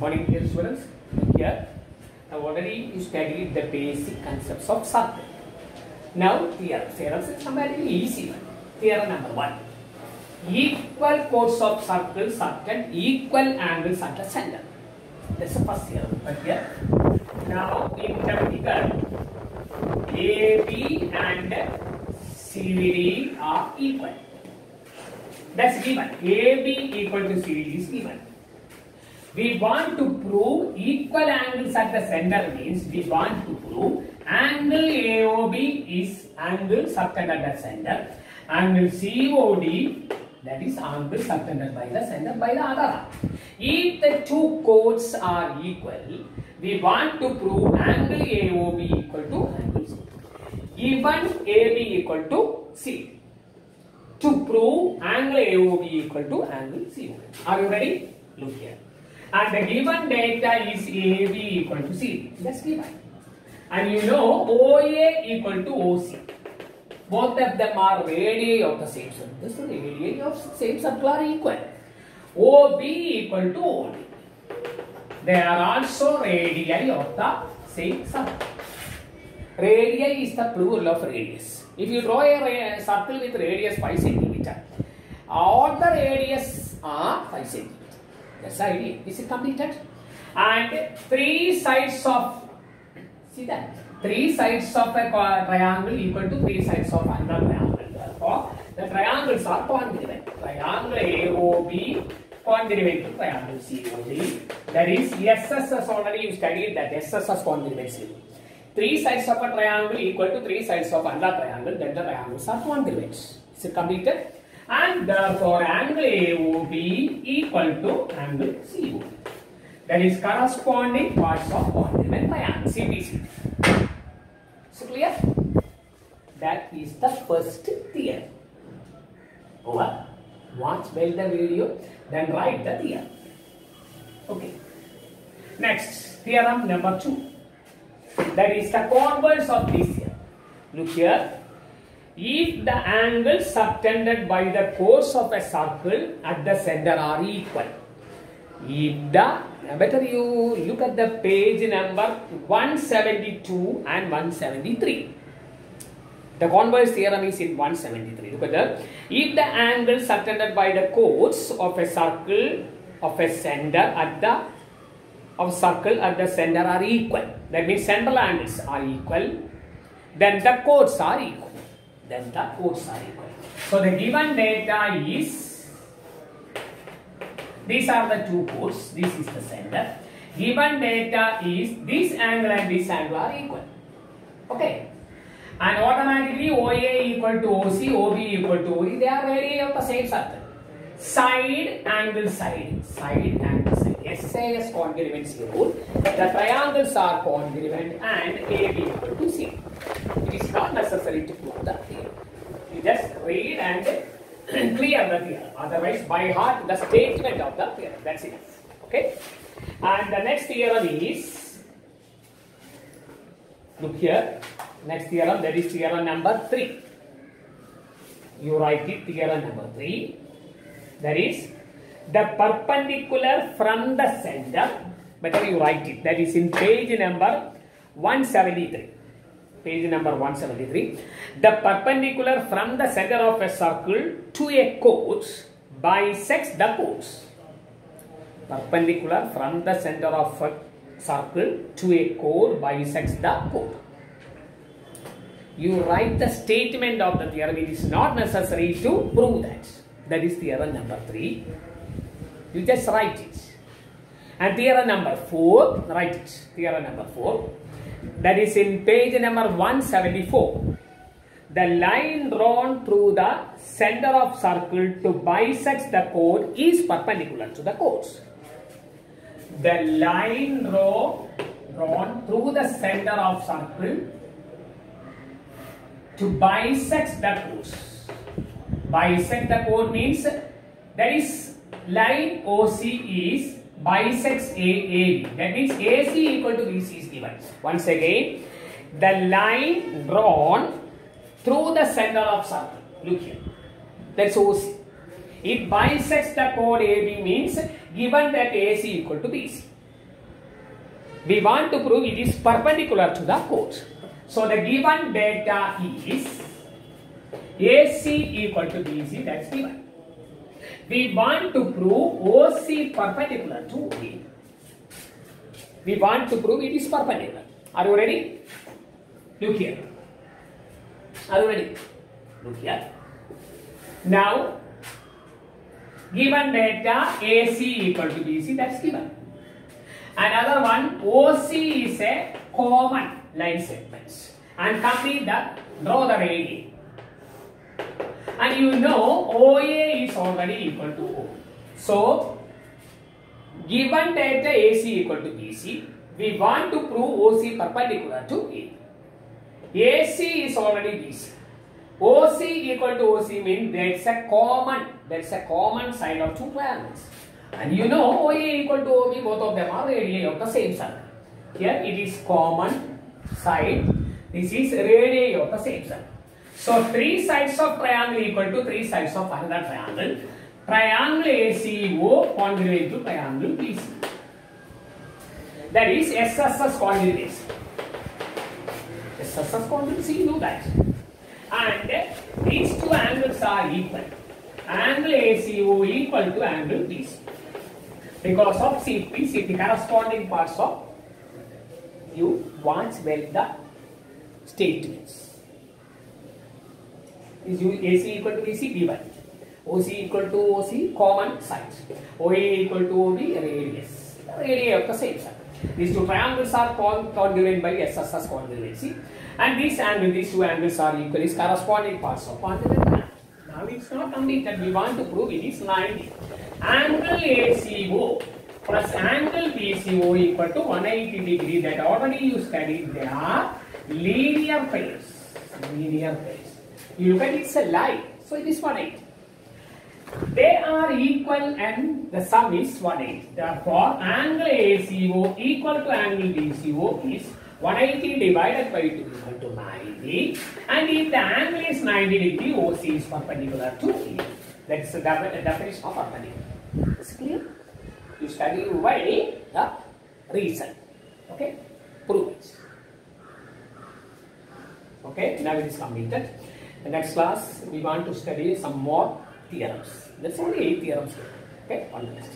morning, dear students. Here, now already you studied the basic concepts of circle. Now, theorems is some very easy one. Theorem number 1. Equal chords of circles at equal angles at the center. That's the first theorem. But here, now in the figure, AB and CD are equal. That's given. AB equal to CD is given. We want to prove equal angles at the center means we want to prove angle AOB is angle subtended at the center. Angle COD, that is angle subtended by the center by the other arm. If the two chords are equal, we want to prove angle AOB equal to angle C. Given AB equal to C. To prove angle AOB equal to angle COD. Are you ready? Look here. And the given data is AB equal to CD. That's given. And you know OA equal to OC. Both of them are radii of the same circle. This is the radii of same circle are equal. OB equal to OD. They are also radii of the same circle. Radii is the plural of radius. If you draw a circle with radius 5 cm, all the radius are 5 cm. That's the idea. This is completed. And three sides of, see that? Three sides of a triangle equal to three sides of another triangle. Therefore, the triangles are congruent. Triangle AOB congruent to triangle COD. That is SSS already you studied that SSS congruency. Three sides of a triangle equal to three sides of another triangle, then the triangles are congruent. Is it completed? And therefore angle AOB equal to angle COD. That is corresponding parts of congruent triangle CPC. So clear? That is the first theorem. Over. Watch well the video, then write the theorem. Okay. Next, theorem number 2. That is the converse of this theorem. Look here. If the angles subtended by the chords of a circle at the center are equal, if the, better you look at the page number 172 and 173. The converse theorem is in 173. Look at that. If the angles subtended by the chords of a circle of a center at the center are equal, that means central angles are equal, then the chords are equal. So the given data is, these are the two chords, this is the center. Given data is this angle and this angle are equal. Okay. And automatically OA equal to OC, OB equal to OD, they are radii of the same circle. Side angle side. SAS congruency rule. The triangles are congruent and AB equal to C. It is not necessary to prove the theorem. You just read and clear the theorem. Otherwise, by heart the statement of the theorem. That's it. Okay. And the next theorem is, look here. Next theorem, that is theorem number 3. You write it, theorem number 3. That is the perpendicular from the center. Better you write it. That is in page number 173. Page number 173. The perpendicular from the center of a circle to a chord bisects the chords. Perpendicular from the center of a circle to a chord bisects the chord. You write the statement of the theorem. It is not necessary to prove that. That is theorem number 3. You just write it. And theorem number 4, write it. Theorem number 4. That is in page number 174. The line drawn through the center of circle to bisect the chord is perpendicular to the chords. The line drawn through the center of circle to bisect the chords. Bisect the chord means that is line OC is bisects AAB. That means AC equal to BC is given. Once again, the line drawn through the center of circle. Look here. That's OC. It bisects the chord AB means given that AC equal to BC. We want to prove it is perpendicular to the chord. So the given data is AC equal to BC, that's given. We want to prove OC perpendicular to A. We want to prove it is perpendicular. Are you ready? Look here. Are you ready? Look here. Now, given data AC equal to BC, that's given. Another one, OC is a common line segment. And complete that, draw the radius. And you know OA is already equal to O. So, given data AC equal to BC, we want to prove OC perpendicular to A. AC is already BC. OC equal to OC means there is a common side of two triangles. And you know OA equal to OB, both of them are radii of the same circle. Here it is common side. This is radii of the same circle. So three sides of triangle equal to three sides of another triangle. Triangle ACO congruent to triangle BC. That is SSS congruency. SSS congruency, you know that. And these two angles are equal. Angle ACO equal to angle BC. Because of CP, the corresponding parts of you once well the statements. Is AC equal to BC given. OC equal to OC common sides. OA equal to OB radius. Radii of the same side. These two triangles are congruent by SSS congruency. And these two angles are equal is corresponding parts of congruent triangle. Now it's not completed. We want to prove it is 90. Angle ACO plus angle BCO equal to 180 degree. That already you studied. They are linear pairs. Linear pairs. You look at it's a line. So it is 180. They are equal and the sum is 180. Therefore, angle ACO equal to angle BCO is 180 divided by 2 equal to 90. And if the angle is 90 degree, OC is perpendicular to A. That is the definition of perpendicular. Is it clear? You study why the reason. Okay? Prove it. Okay? Now it is completed. The next class, we want to study some more theorems. That's only 8 theorems. Okay? On the next.